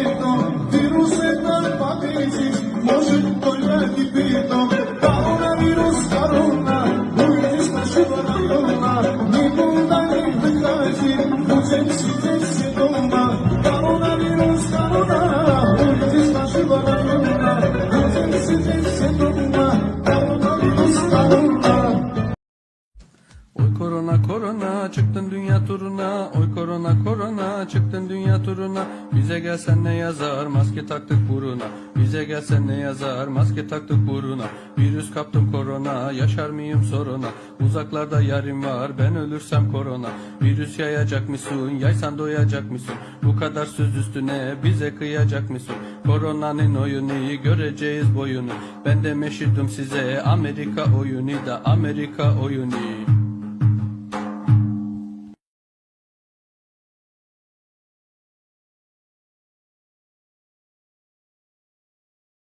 pitą, wirusy nam powiedzieć, może to jaki pitą. Koronawirus, korona, pójdziesz na siłę rajona, nikogo nie wychodzi, uciec się doma. Koronawirus, korona, pójdziesz na siłę rajona, uciec się doma. Koronawirus, korona. Oy korona korona çıktın dünya turuna. Oy korona korona çıktın dünya turuna. Bize gelsen ne yazar maske taktık buruna. Bize gelsen ne yazar maske taktık buruna. Virüs kaptım korona yaşar mıyım soruna. Uzaklarda yarim var ben ölürsem korona. Virüs yayacak mısın yaysan doyacak mısın? Bu kadar söz üstüne bize kıyacak mısın? Koronanın oyunu göreceğiz boyunu. Ben de meşhurdum size Amerika oyunu da Amerika oyunu.